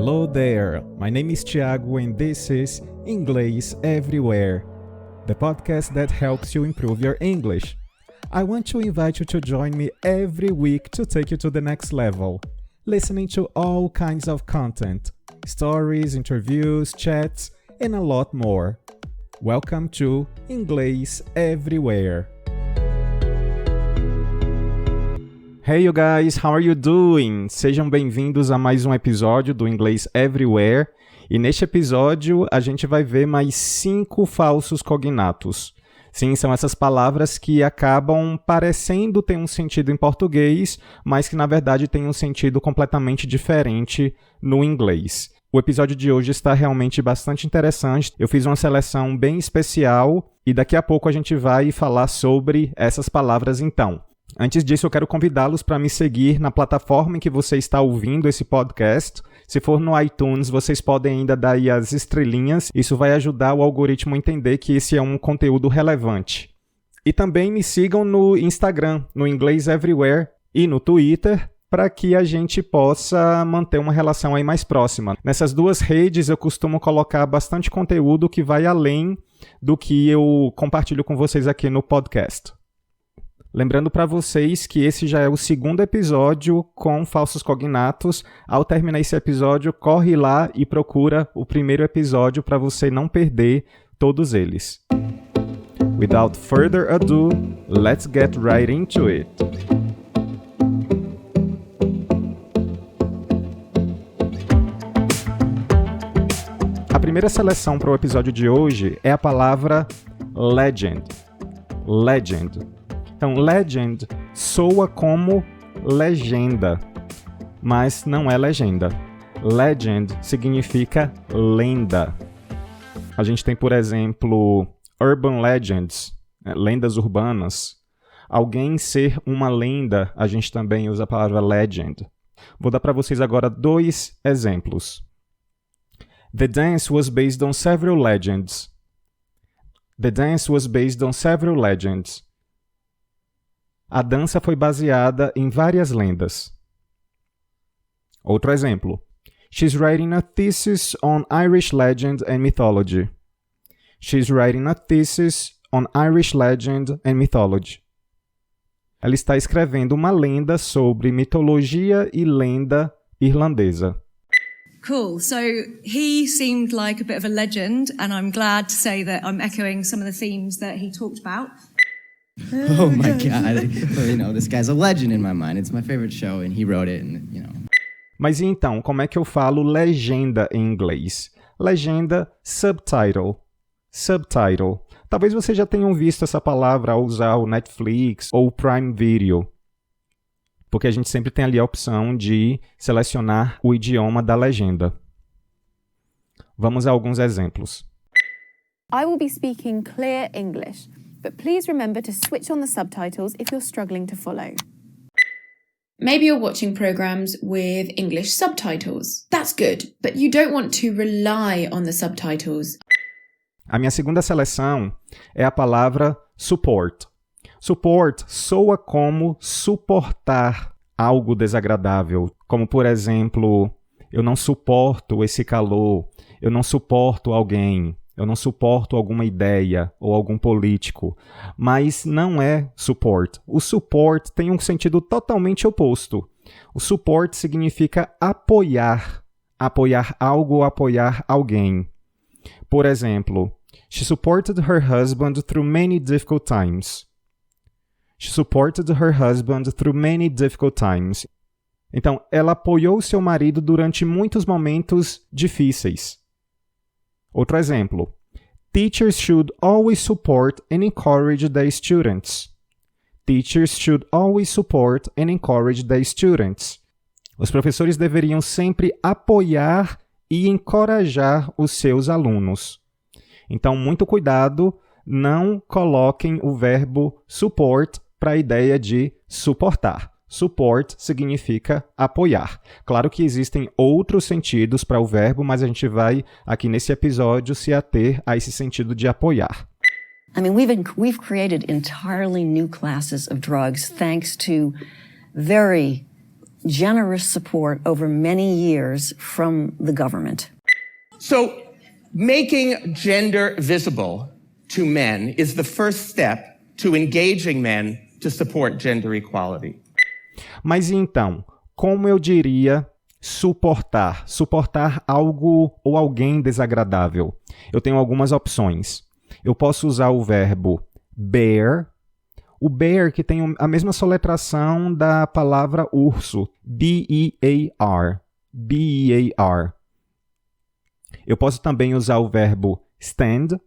Hello there, my name is Thiago and this is Inglês Everywhere, the podcast that helps you improve your English. I want to invite you to join me every week to take you to the next level, listening to all kinds of content, stories, interviews, chats, and a lot more. Welcome to Inglês Everywhere. Hey you guys, how are you doing? Sejam bem-vindos a mais um episódio do Inglês Everywhere. E neste episódio a gente vai ver mais 5 falsos cognatos. Sim, são essas palavras que acabam parecendo ter um sentido em português, mas que na verdade têm um sentido completamente diferente no inglês. O episódio de hoje está realmente bastante interessante. Eu fiz uma seleção bem especial e daqui a pouco a gente vai falar sobre essas palavras então. Antes disso, eu quero convidá-los para me seguir na plataforma em que você está ouvindo esse podcast. Se for no iTunes, vocês podem ainda dar aí as estrelinhas. Isso vai ajudar o algoritmo a entender que esse é um conteúdo relevante. E também me sigam no Instagram, no Inglês Everywhere e no Twitter, para que a gente possa manter uma relação aí mais próxima. Nessas duas redes, eu costumo colocar bastante conteúdo que vai além do que eu compartilho com vocês aqui no podcast. Lembrando para vocês que esse já é o segundo episódio com falsos cognatos. Ao terminar esse episódio, corre lá e procura o primeiro episódio para você não perder todos eles. Without further ado, let's get right into it. A primeira seleção para o episódio de hoje é a palavra legend. Legend. Então, legend soa como legenda, mas não é legenda. Legend significa lenda. A gente tem, por exemplo, urban legends, lendas urbanas. Alguém ser uma lenda, a gente também usa a palavra legend. Vou dar para vocês agora 2 exemplos. The dance was based on several legends. The dance was based on several legends. A dança foi baseada em várias lendas. Outro exemplo. She's writing a thesis on Irish legend and mythology. She's writing a thesis on Irish legend and mythology. Ela está escrevendo uma lenda sobre mitologia e lenda irlandesa. Cool. So he seemed like a bit of a legend, and I'm glad to say that I'm echoing some of the themes that he talked about. Oh my God. Well, this guy's a legend in my mind. It's my favorite show and he wrote it and. Mas e então, como é que eu falo legenda em inglês? Legenda, subtitle. Subtitle. Talvez vocês já tenham visto essa palavra ao usar o Netflix ou o Prime Video. Porque a gente sempre tem ali a opção de selecionar o idioma da legenda. Vamos a alguns exemplos. I will be speaking clear English. But please remember to switch on the subtitles if you're struggling to follow. Maybe you're watching programs with English subtitles. That's good, but you don't want to rely on the subtitles. A minha segunda seleção é a palavra support. Support soa como suportar algo desagradável, como por exemplo, eu não suporto esse calor, eu não suporto alguém. Eu não suporto alguma ideia ou algum político, mas não é support. O support tem um sentido totalmente oposto. O support significa apoiar, apoiar algo ou apoiar alguém. Por exemplo, she supported her husband through many difficult times. She supported her husband through many difficult times. Então, ela apoiou seu marido durante muitos momentos difíceis. Outro exemplo. Teachers should always support and encourage their students. Teachers should always support and encourage their students. Os professores deveriam sempre apoiar e encorajar os seus alunos. Então, muito cuidado, não coloquem o verbo support para a ideia de suportar. Support significa apoiar. Claro que existem outros sentidos para o verbo, mas a gente vai, aqui nesse episódio, se ater a esse sentido de apoiar. I mean, we've created entirely new classes of drugs thanks to very generous support over many years from the government. So, making gender visible to men is the first step to engaging men to support gender equality. Mas então, como eu diria suportar? Suportar algo ou alguém desagradável. Eu tenho algumas opções. Eu posso usar o verbo bear. O bear que tem a mesma soletração da palavra urso. B-E-A-R. B-E-A-R. Eu posso também usar o verbo stand.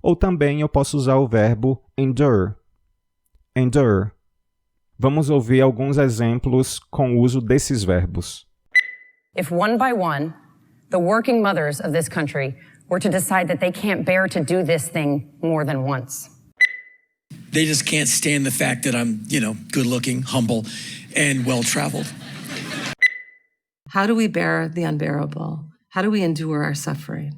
Ou também eu posso usar o verbo endure. Endure. Vamos ouvir alguns exemplos com o uso desses verbos. If one by one, the working mothers of this country were to decide that they can't bear to do this thing more than once. They just can't stand the fact that I'm, good looking, humble, and well-traveled. How do we bear the unbearable? How do we endure our suffering?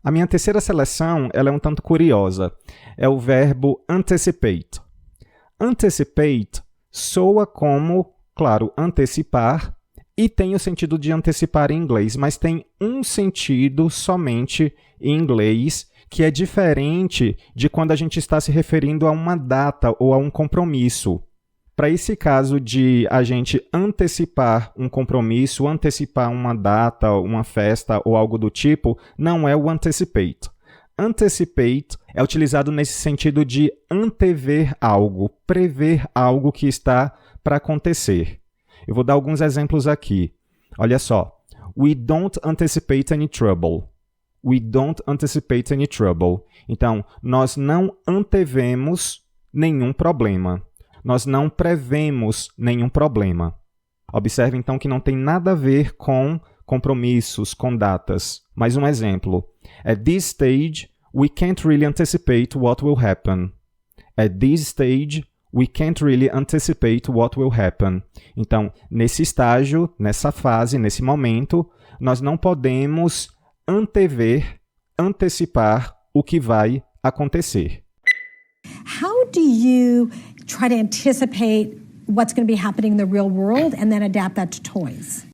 A minha terceira seleção ela é um tanto curiosa. É o verbo anticipate. Anticipate soa como, claro, antecipar e tem o sentido de antecipar em inglês, mas tem um sentido somente em inglês que é diferente de quando a gente está se referindo a uma data ou a um compromisso. Para esse caso de a gente antecipar um compromisso, antecipar uma data, uma festa ou algo do tipo, não é o anticipate. Anticipate é utilizado nesse sentido de antever algo, prever algo que está para acontecer. Eu vou dar alguns exemplos aqui. Olha só. We don't anticipate any trouble. We don't anticipate any trouble. Então, nós não antevemos nenhum problema. Nós não prevemos nenhum problema. Observe, então, que não tem nada a ver com compromissos, com datas. Mais um exemplo. At this stage, we can't really anticipate what will happen. At this stage, we can't really anticipate what will happen. Então, nesse estágio, nessa fase, nesse momento, nós não podemos antever, antecipar o que vai acontecer. How do you try to anticipate what's going to be happening in the real world and then adapt that to toys?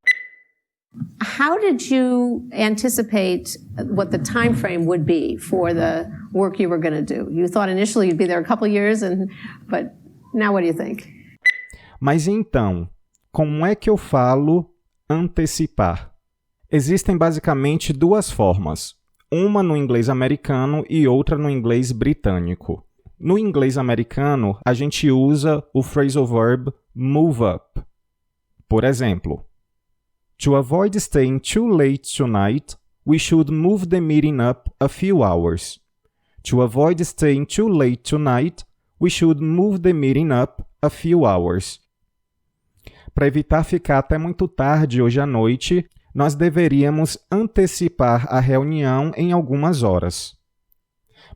How did you anticipate what the time frame would be for the work you were going to do? You thought initially you'd be there a couple of years, but now what do you think? Mas então, como é que eu falo antecipar? Existem basicamente duas formas, uma no inglês americano e outra no inglês britânico. No inglês americano, a gente usa o phrasal verb move up. Por exemplo, to avoid staying too late tonight, we should move the meeting up a few hours. To avoid staying too late tonight, we should move the meeting up a few hours. Para evitar ficar até muito tarde hoje à noite, nós deveríamos antecipar a reunião em algumas horas.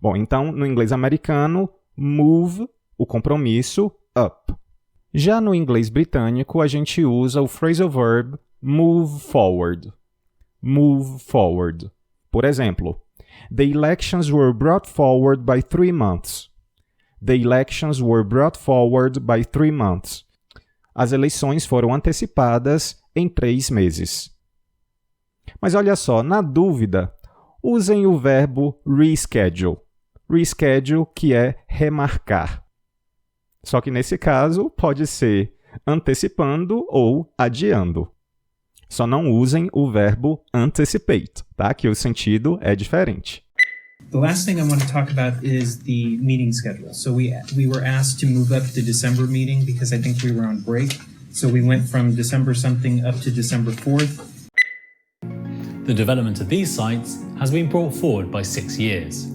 Bom, então, no inglês americano, move, o compromisso, up. Já no inglês britânico, a gente usa o phrasal verb move forward. Move forward. Por exemplo, the elections were brought forward by 3 months. The elections were brought forward by 3 months. As eleições foram antecipadas em 3 meses. Mas olha só, na dúvida, usem o verbo reschedule. Reschedule, que é remarcar. Só que nesse caso, pode ser antecipando ou adiando. Só não usem o verbo anticipate, tá? Que o sentido é diferente. The last thing I want to talk about is the meeting schedule. So we were asked to move up the December meeting because I think we were on break. So we went from December something up to December 4th. The development of these sites has been brought forward by 6 years.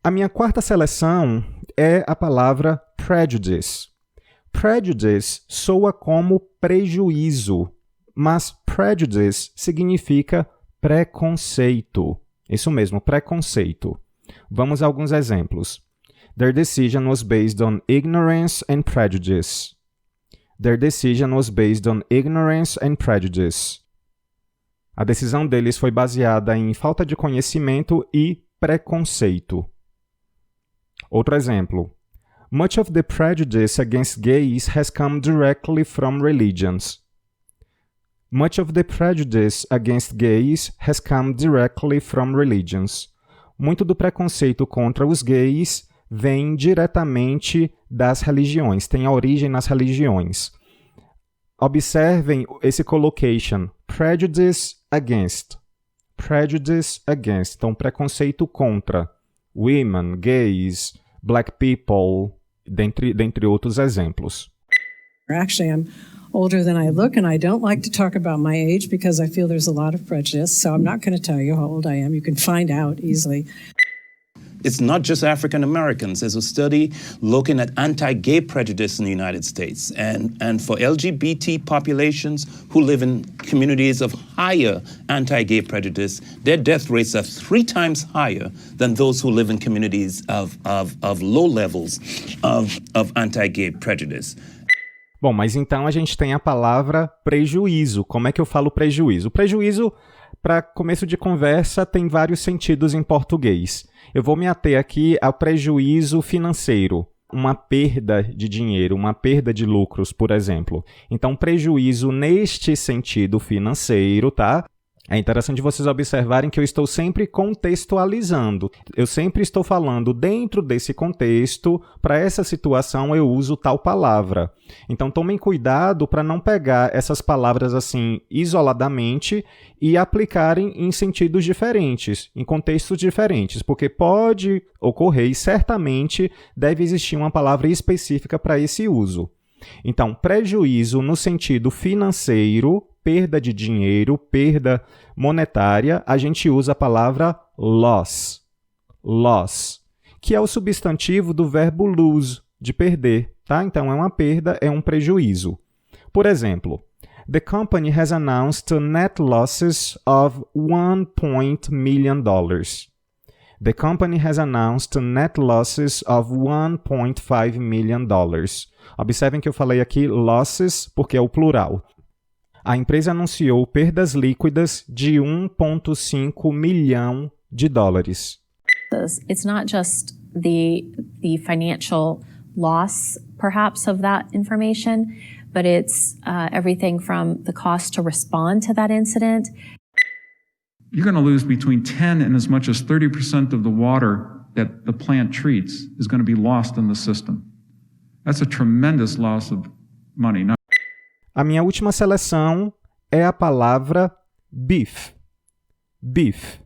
A minha quarta seleção é a palavra prejudice. Prejudice soa como prejuízo, mas prejudice significa preconceito. Isso mesmo, preconceito. Vamos a alguns exemplos. Their decision was based on ignorance and prejudice. Their decision was based on ignorance and prejudice. A decisão deles foi baseada em falta de conhecimento e preconceito. Outro exemplo. Much of the prejudice against gays has come directly from religions. Much of the prejudice against gays has come directly from religions. Muito do preconceito contra os gays vem diretamente das religiões, tem a origem nas religiões. Observem esse collocation, prejudice against. Prejudice against, então preconceito contra. Women, gays, black people, dentre outros exemplos. Actually, I'm older than I look, and I don't like to talk about my age because I feel there's a lot of prejudice, so I'm not going to tell you how old I am. You can find out easily. It's not just African Americans. There's a study looking at anti-gay prejudice in the United States. And for LGBT populations who live in communities of higher anti-gay prejudice, their death rates are 3 times higher than those who live in communities of low levels of anti-gay prejudice. Bom, mas então a gente tem a palavra prejuízo. Como é que eu falo prejuízo? Prejuízo, para começo de conversa, tem vários sentidos em português. Eu vou me ater aqui ao prejuízo financeiro, uma perda de dinheiro, uma perda de lucros, por exemplo. Então, prejuízo neste sentido financeiro, tá? É interessante vocês observarem que eu estou sempre contextualizando. Eu sempre estou falando dentro desse contexto, para essa situação eu uso tal palavra. Então tomem cuidado para não pegar essas palavras assim isoladamente e aplicarem em sentidos diferentes, em contextos diferentes, porque pode ocorrer e certamente deve existir uma palavra específica para esse uso. Então, prejuízo no sentido financeiro, perda de dinheiro, perda monetária, a gente usa a palavra loss. Loss, que é o substantivo do verbo lose, de perder, tá? Então, é uma perda, é um prejuízo. Por exemplo, the company has announced net losses of $1 million. The company has announced net losses of $1.5 million. Observem que eu falei aqui losses porque é o plural. A empresa anunciou perdas líquidas de $1.5 milhão. It's not just the financial loss, perhaps, of that information, but it's everything from the cost to respond to that incident. You're going to lose between 10 and as much as 30% of the water that the plant treats is going to be lost in the system. That's a tremendous loss of money. A minha última seleção é a palavra beef. Beef,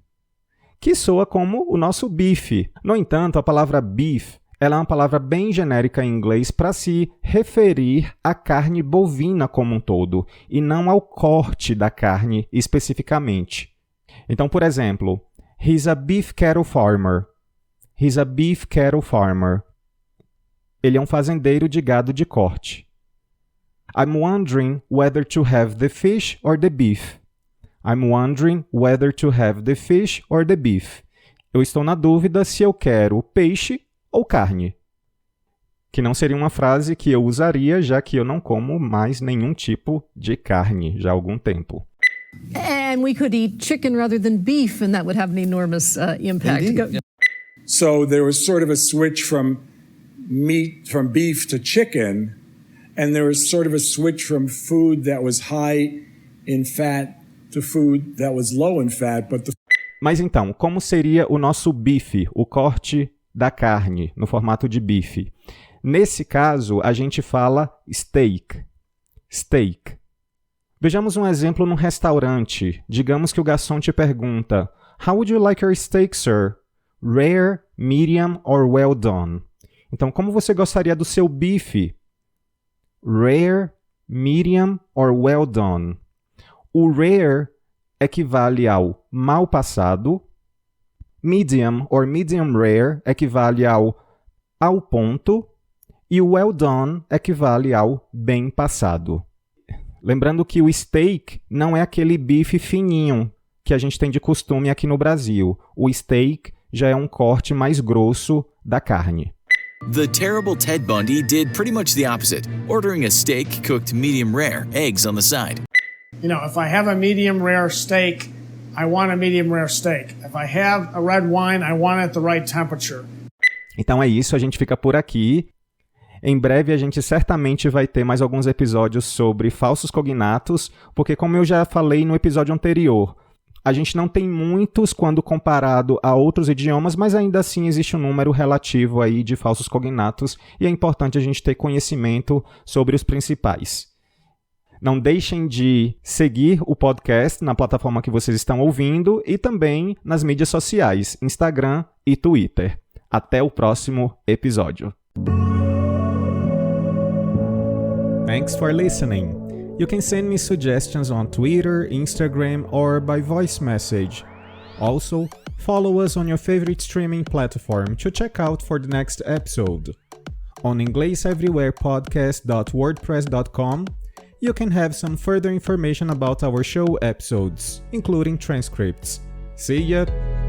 que soa como o nosso bife. No entanto, a palavra beef ela é uma palavra bem genérica em inglês para se referir à carne bovina como um todo, e não ao corte da carne especificamente. Então, por exemplo, he's a beef cattle farmer. He's a beef cattle farmer. Ele é um fazendeiro de gado de corte. I'm wondering whether to have the fish or the beef. I'm wondering whether to have the fish or the beef. Eu estou na dúvida se eu quero peixe ou carne. Que não seria uma frase que eu usaria, já que eu não como mais nenhum tipo de carne já há algum tempo. And we could eat chicken rather than beef, and that would have an enormous impact. So there was sort of a switch from beef to chicken, and there was sort of a switch from food that was high in fat to food that was low in fat, but Mas então, como seria o nosso bife, o corte da carne, no formato de bife? Nesse caso, a gente fala steak. Steak. Vejamos um exemplo num restaurante. Digamos que o garçom te pergunta: How would you like your steak, sir? Rare, medium or well done? Então, como você gostaria do seu bife? Rare, medium or well done? O rare equivale ao mal passado. Medium or medium rare equivale ao ponto. E o well done equivale ao bem passado. Lembrando que o steak não é aquele bife fininho que a gente tem de costume aqui no Brasil. O steak já é um corte mais grosso da carne. The terrible Ted Bundy did pretty much the opposite, ordering a steak cooked medium rare, eggs on the side. You know, if I have a medium rare steak, I want a medium rare steak. If I have a red wine, I want it at the right temperature. Então é isso, a gente fica por aqui. Em breve a gente certamente vai ter mais alguns episódios sobre falsos cognatos, porque como eu já falei no episódio anterior, a gente não tem muitos quando comparado a outros idiomas, mas ainda assim existe um número relativo aí de falsos cognatos e é importante a gente ter conhecimento sobre os principais. Não deixem de seguir o podcast na plataforma que vocês estão ouvindo e também nas mídias sociais, Instagram e Twitter. Até o próximo episódio. Thanks for listening. You can send me suggestions on Twitter, Instagram, or by voice message. Also, follow us on your favorite streaming platform to check out for the next episode. On ingleseverywherepodcast.wordpress.com, you can have some further information about our show episodes, including transcripts. See ya!